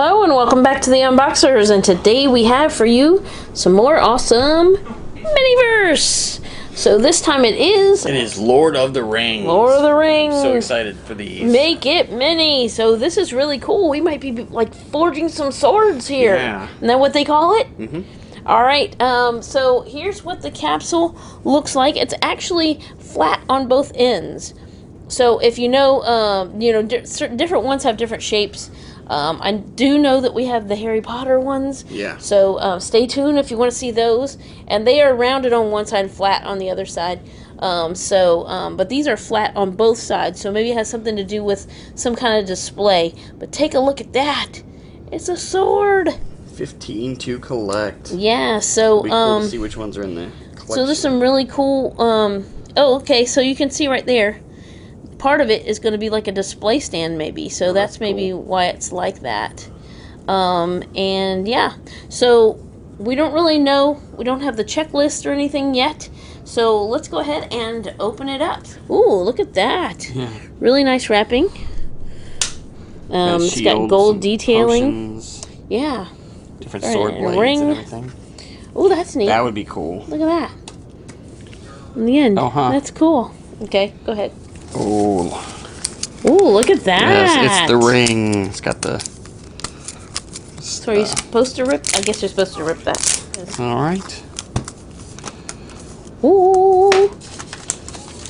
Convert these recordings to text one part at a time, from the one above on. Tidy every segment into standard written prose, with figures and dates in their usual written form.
Hello and welcome back to the Unboxers, and today we have for you some more awesome Miniverse. So this time it is Lord of the Rings. Lord of the Rings. I'm so excited for these. Make it mini. So this is really cool. We might be like forging some swords here. Yeah. Isn't that what they call it? Mm-hmm. All right. So here's what the capsule looks like. It's actually flat on both ends. So if you know, different ones have different shapes. I do know that we have the Harry Potter ones. Yeah. So stay tuned if you want to see those. And they are rounded on one side and flat on the other side. But these are flat on both sides. So maybe it has something to do with some kind of display. But take a look at that. It's a sword. 15 to collect. Yeah, so... It'll be cool to see which ones are in there. So there's some really cool... okay, so you can see right there. Part of it is going to be like a display stand maybe, so that's maybe cool. Why it's like that. And yeah, so we don't really know, we don't have the checklist or anything yet, so let's go ahead and open it up. Ooh, look at that. Yeah. Really nice wrapping. It's got gold detailing. Potions, yeah. Different sword blades and everything. Ooh, that's neat. That would be cool. Look at that. In the end. That's cool. Okay, go ahead. Oh. Ooh, look at that. Yes, it's the ring. It's got the... So are you supposed to rip? I guess you're supposed to rip that. Alright. Ooh.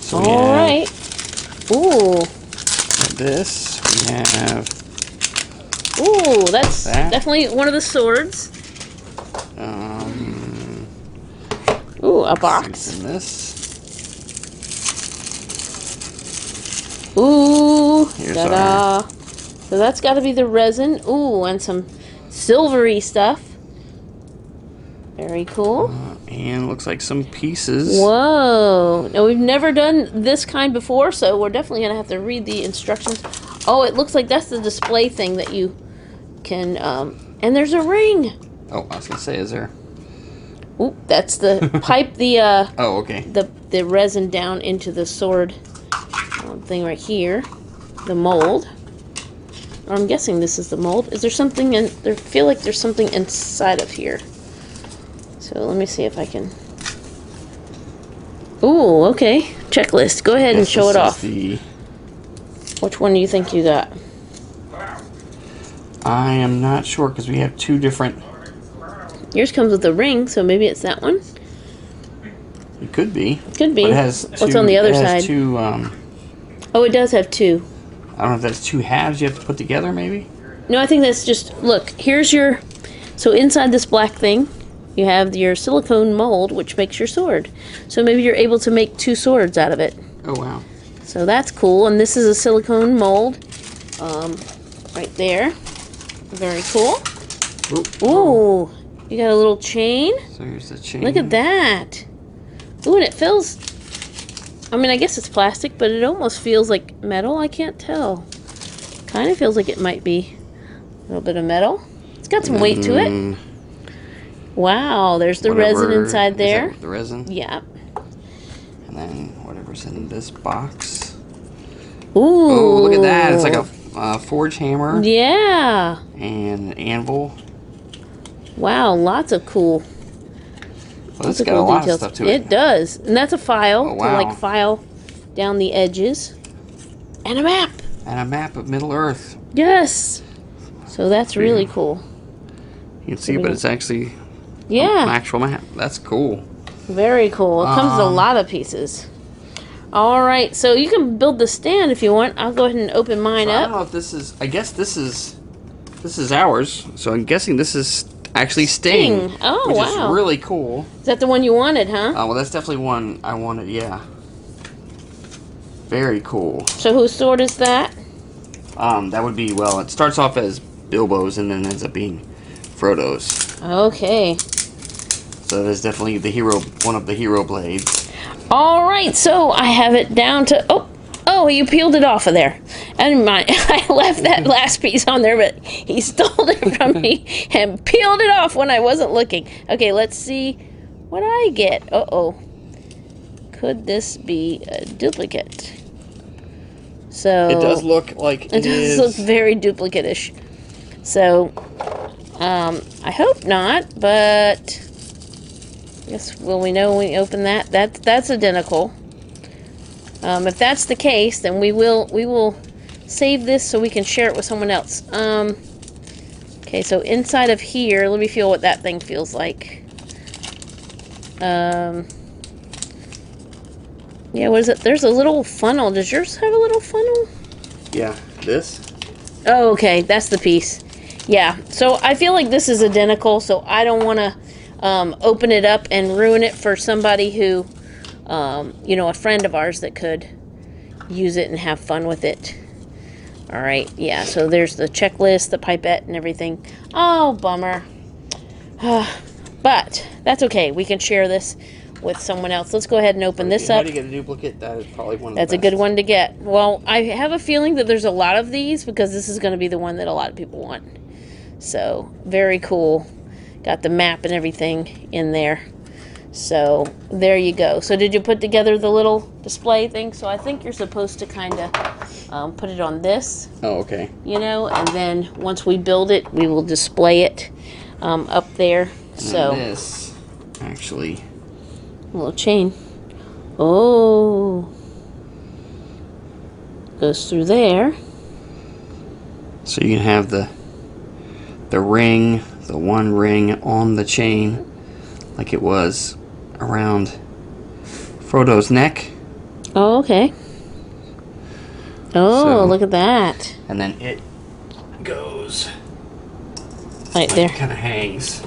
So Alright. Ooh. This, we have... Ooh, that's definitely one of the swords. Ooh, a box. In this. Ooh, ta-da. So that's got to be the resin. Ooh, and some silvery stuff. Very cool. And looks like some pieces. Whoa. Now, we've never done this kind before, so we're definitely going to have to read the instructions. Oh, it looks like that's the display thing that you can... and there's a ring. Oh, I was going to say, is there... Ooh, that's the pipe the... oh, okay. The resin down into the sword... thing right here, the mold. Or I'm guessing this is the mold. Is there something in there? Feel like there's something inside of here. So let me see if I can. Ooh, okay. Checklist. Go ahead and show it off. Which one do you think you got? I am not sure because we have two different. Yours comes with a ring, so maybe it's that one. It could be. Could be. But it has what's on the other side? Two. Oh, it does have two. I don't know if that's two halves you have to put together, maybe? No, I think that's just... Look, here's your... So inside this black thing, you have your silicone mold, which makes your sword. So maybe you're able to make two swords out of it. Oh, wow. So that's cool. And this is a silicone mold. Right there. Very cool. Ooh. You got a little chain. So here's the chain. Look at that. Ooh, and it feels... I mean, I guess it's plastic, but it almost feels like metal. I can't tell. Kind of feels like it might be a little bit of metal. It's got some weight to it. Wow, there's the resin inside there. Is that the resin? Yeah. And then whatever's in this box. Ooh. Oh, look at that. It's like a forge hammer. Yeah. And an anvil. Wow, lots of cool... Well, it's got a lot of stuff to it. It does. And that's a file to like file down the edges. And a map. And a map of Middle Earth. Yes. So that's really cool. You can see, but it's actually an actual map. That's cool. Very cool. It comes with a lot of pieces. All right. So you can build the stand if you want. I'll go ahead and open mine up. I don't know if this is... I guess this is ours. So I'm guessing this is... Actually, Sting. Oh, which wow. is really cool. Is that the one you wanted, huh? Oh, well, that's definitely one I wanted, yeah. Very cool. So whose sword is that? That would be, well, it starts off as Bilbo's and then ends up being Frodo's. Okay. So there's definitely the hero, one of the hero blades. All right, so I have it down to... Oh, you peeled it off of there. And I left that last piece on there, but he stole it from me and peeled it off when I wasn't looking. Okay, let's see what I get. Uh-oh. Could this be a duplicate? So it does look like it does look very duplicate-ish. So, I hope not, but I guess will we know when we open that? That's identical. If that's the case, then we will save this so we can share it with someone else. Okay, so inside of here, let me feel what that thing feels like. Yeah, what is it? There's a little funnel. Does yours have a little funnel? Yeah, this? Oh, okay, that's the piece. Yeah, so I feel like this is identical, so I don't want to open it up and ruin it for somebody who, you know, a friend of ours that could use it and have fun with it. All right, yeah, so there's the checklist, the pipette, and everything. Oh, bummer. But that's okay. We can share this with someone else. Let's go ahead and open this up. How to get a duplicate? That is probably one of That's the a best. good one to get. Well, I have a feeling that there's a lot of these because this is going to be the one that a lot of people want. So, very cool. Got the map and everything in there. So, there you go. So, did you put together the little display thing? So, I think you're supposed to kind of put it on this. Oh, okay. You know, and then once we build it, we will display it up there. So, and this, actually... a little chain. Oh. Goes through there. So you can have the ring, the one ring on the chain, like it was around Frodo's neck. Oh, okay. Oh, So, look at that. and then it goes Right like there. kind of hangs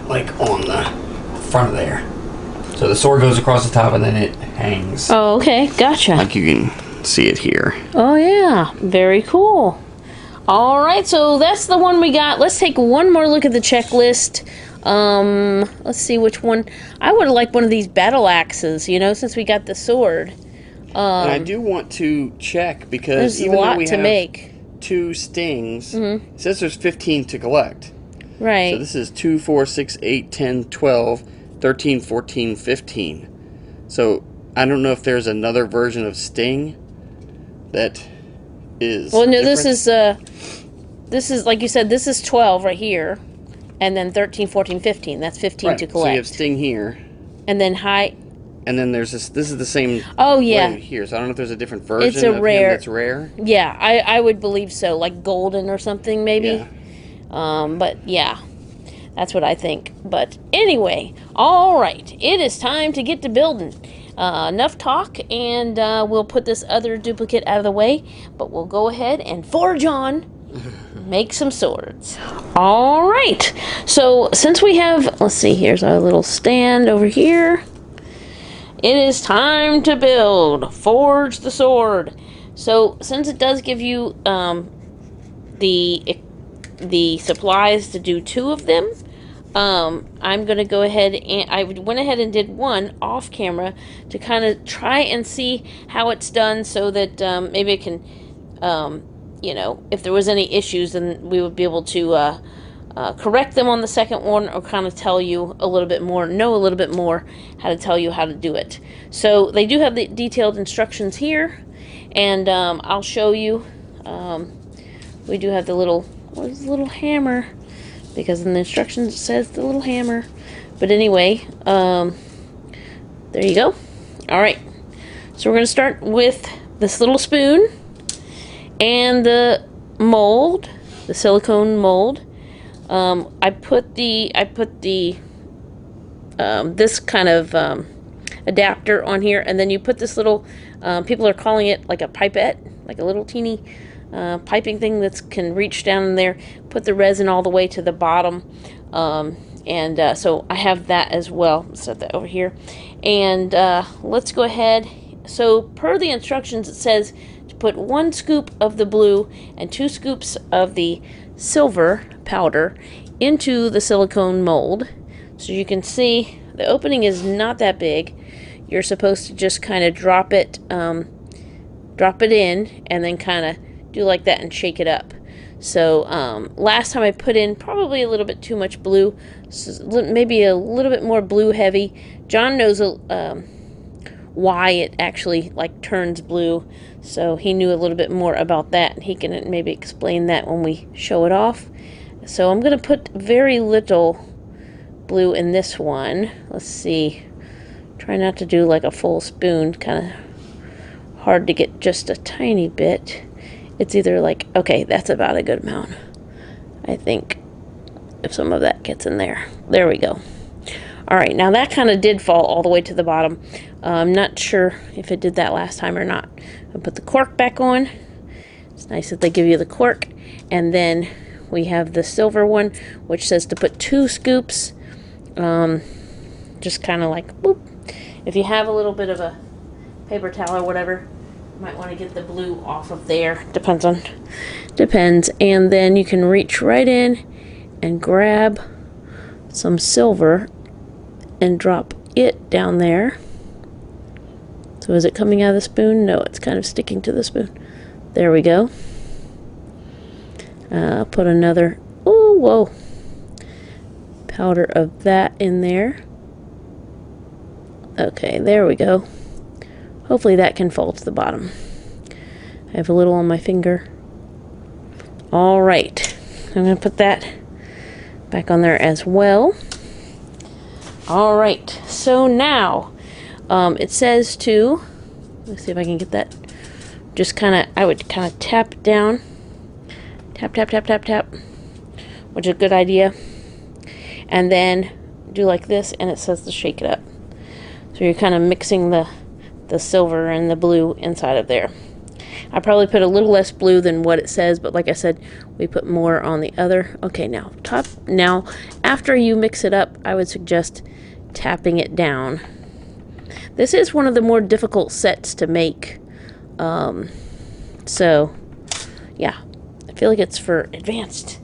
like on the front of there. So the sword goes across the top and then it hangs. Oh, okay. Gotcha. Like you can see it here. Oh, yeah. Very cool. All right, so that's the one we got. Let's take one more look at the checklist. Let's see which one. I would like one of these battle axes, you know, since we got the sword. And I do want to check because There's a even though lot we to have make. 2 stings, it says there's 15 to collect. Right. So this is 2, 4, 6, 8, 10, 12, 13, 14, 15. So I don't know if there's another version of Sting that is Well, no, different. this is, like you said, this is 12 right here. And then 13, 14, 15. That's 15 Right, to so collect. you have Sting here. And then high. And then there's this is the same Oh, yeah. way here. So I don't know if there's a different version It's a of rare. him that's rare. Yeah, I would believe so. Like golden or something, maybe. Yeah. But yeah, that's what I think. But anyway, all right. It is time to get to building. Enough talk, and we'll put this other duplicate out of the way. But we'll go ahead and forge on. Make some swords. All right. So since we have, let's see, here's our little stand over here. It is time to build. Forge the sword. So since it does give you the supplies to do 2 of them, I'm going to go ahead and I went ahead and did one off camera to kind of try and see how it's done so that maybe it can, you know, if there was any issues, then we would be able to correct them on the second one, or kind of tell you a little bit more, know a little bit more how to tell you how to do it. So they do have the detailed instructions here, and I'll show you. We do have the little, what is the little hammer? Because in the instructions it says the little hammer. But anyway, there you go. All right, so we're going to start with this little spoon and the mold, the silicone mold. I put the this kind of adapter on here, and then you put this little, people are calling it like a pipette, like a little teeny piping thing that can reach down in there, put the resin all the way to the bottom, and so I have that as well. Set that over here, and let's go ahead. So per the instructions, it says to put 1 scoop of the blue and 2 scoops of the silver powder into the silicone mold. So you can see the opening is not that big. You're supposed to just kind of drop it in, and then kind of do like that and shake it up. So last time I put in probably a little bit too much blue, so maybe a little bit more blue heavy. John knows why it actually like turns blue. So he knew a little bit more about that. He can maybe explain that when we show it off. So I'm going to put very little blue in this one. Let's see. Try not to do like a full spoon. Kind of hard to get just a tiny bit. It's either like, okay, that's about a good amount, I think, if some of that gets in there. There we go. All right, now that kind of did fall all the way to the bottom. I'm not sure if it did that last time or not. I'll put the cork back on. It's nice that they give you the cork. And then we have the silver one, which says to put 2 scoops. Just kind of like, boop. If you have a little bit of a paper towel or whatever, you might want to get the blue off of there. Depends. And then you can reach right in and grab some silver and drop it down there. So is it coming out of the spoon? No, it's kind of sticking to the spoon. There we go. Put another, oh, whoa, powder of that in there. Okay, there we go. Hopefully that can fall to the bottom. I have a little on my finger. All right, I'm going to put that back on there as well. All right, so now it says to, let's see if I can get that, just kind of, I would kind of tap down, tap, tap, tap, tap, tap, which is a good idea, and then do like this, and it says to shake it up. So you're kind of mixing the silver and the blue inside of there. I probably put a little less blue than what it says, but like I said, we put more on the other. Okay, now after you mix it up, I would suggest tapping it down. This is one of the more difficult sets to make. So yeah, I feel like it's for advanced,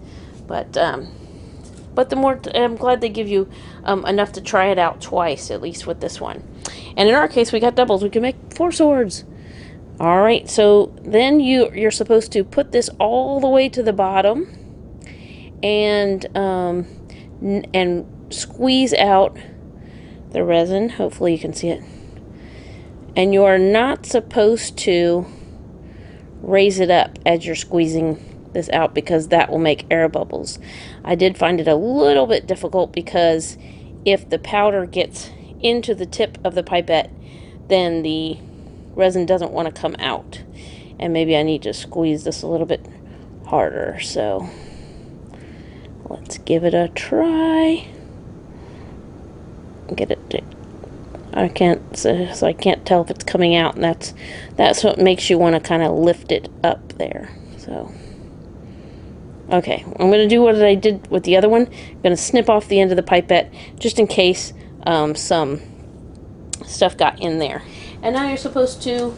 but the more I'm glad they give you enough to try it out twice, at least with this one. And in our case, we got doubles. We can make 4 swords. All right, so then you're supposed to put this all the way to the bottom and squeeze out the resin. Hopefully you can see it. And you are not supposed to raise it up as you're squeezing this out, because that will make air bubbles. I did find it a little bit difficult because if the powder gets into the tip of the pipette, then the resin doesn't want to come out, and maybe I need to squeeze this a little bit harder. So let's give it a try. Get it to, I can't tell if it's coming out, and that's what makes you want to kind of lift it up there. So okay, I'm going to do what I did with the other one. I'm going to snip off the end of the pipette just in case some stuff got in there. And now you're supposed to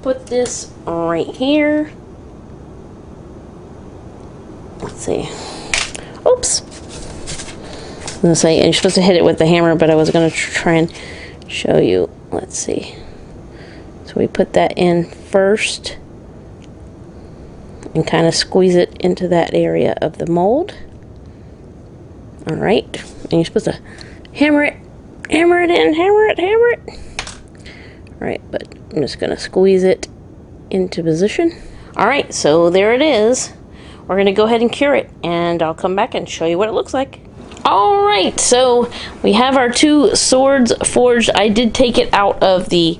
put this right here. Let's see. Oops. I'm going to say, and you're supposed to hit it with the hammer, but I was going to try and show you. Let's see. So we put that in first and kind of squeeze it into that area of the mold. All right. And you're supposed to hammer it in, hammer it. All right, but I'm just going to squeeze it into position. All right, so there it is. We're going to go ahead and cure it, and I'll come back and show you what it looks like. All right, so we have our 2 swords forged. I did take it out of the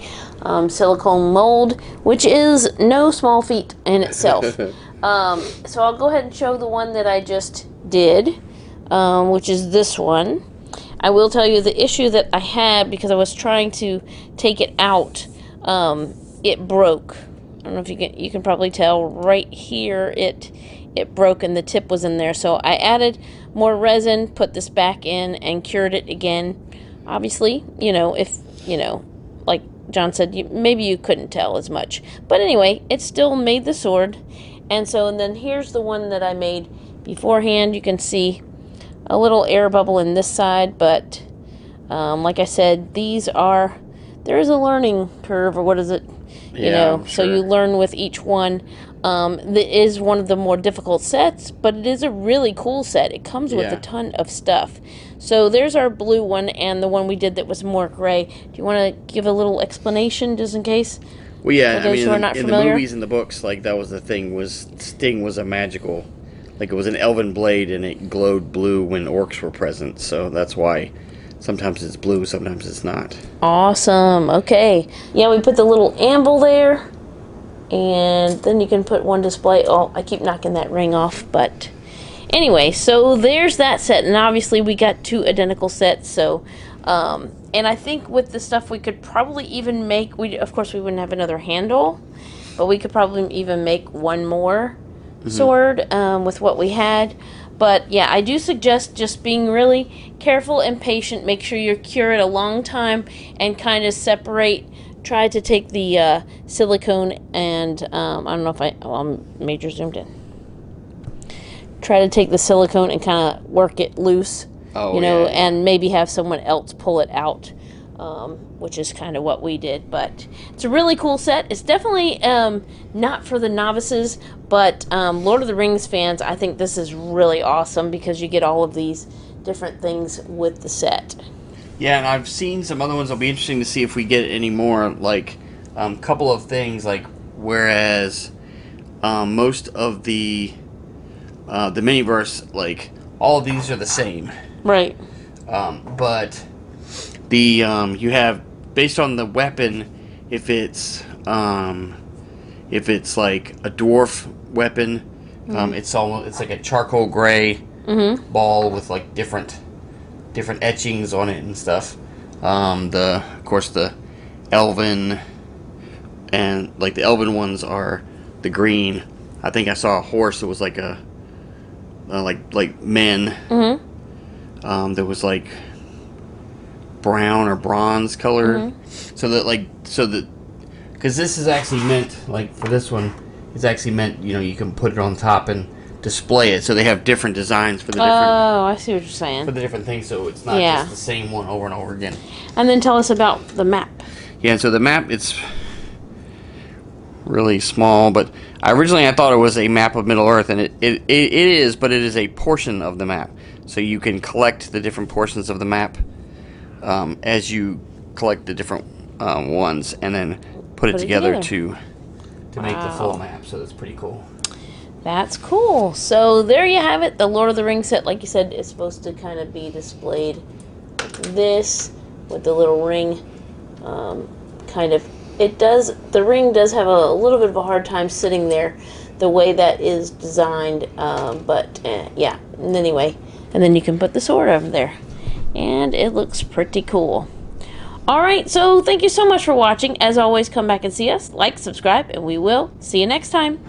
silicone mold, which is no small feat in itself. So I'll go ahead and show the one that I just did, which is this one. I will tell you the issue that I had, because I was trying to take it out, it broke. I don't know if you can probably tell right here it broke and the tip was in there. So I added more resin, put this back in, and cured it again. Obviously, if like John said, maybe you couldn't tell as much, but anyway, it still made the sword. And then here's the one that I made beforehand. You can see a little air bubble in this side, but like I said, there is a learning curve, or what is it? You Yeah, know, I'm so you sure. learn with each one. That is one of the more difficult sets, but it is a really cool set. It comes with a Yeah. ton of stuff. So there's our blue one, and the one we did that was more gray. Do you want to give a little explanation, just in case, Well, for yeah. I those mean, who are not in the familiar? movies and the books, like that was the thing. Was Sting was a magical, like it was an elven blade, and it glowed blue when orcs were present. So that's why sometimes it's blue, sometimes it's not. Awesome. Okay. Yeah, we put the little anvil there. And then you can put one display. Oh, I keep knocking that ring off. But anyway, so there's that set. And obviously we got 2 identical sets. So, and I think with the stuff we could probably even make, of course we wouldn't have another handle, but we could probably even make one more sword with what we had. But yeah, I do suggest just being really careful and patient. Make sure you cure it a long time and kind of separate. Try to take the silicone and I don't know if I'm major zoomed in. Try to take the silicone and kind of work it loose, Oh, you know, yeah, yeah. and maybe have someone else pull it out, which is kind of what we did. But it's a really cool set. It's definitely not for the novices, but Lord of the Rings fans, I think this is really awesome because you get all of these different things with the set. Yeah, and I've seen some other ones. It'll be interesting to see if we get any more. Like, couple of things. Like, whereas most of the Miniverse, like all of these are the same. Right. But the you have based on the weapon, if it's like a dwarf weapon, it's like a charcoal gray ball with like different etchings on it and stuff. Of course the elven and like the elven ones are the green. I think I saw a horse that was like a like men. That was like brown or bronze color. So that because this is actually meant like for this one, it's actually meant you can put it on top and display it. So they have different designs for the different. Oh, I see what you're saying. For the different things, so it's not just the same one over and over again. And then tell us about the map. Yeah, and so the map, it's really small, but originally I thought it was a map of Middle Earth, and it is, but it is a portion of the map. So you can collect the different portions of the map as you collect the different ones, and then put it together to make the full map. So that's pretty cool. That's cool. So there you have it. The Lord of the Rings set, like you said, is supposed to kind of be displayed like this with the little ring. The ring does have a little bit of a hard time sitting there the way that is designed. Yeah. And anyway, and then you can put the sword over there. And it looks pretty cool. Alright, so thank you so much for watching. As always, come back and see us. Like, subscribe, and we will see you next time.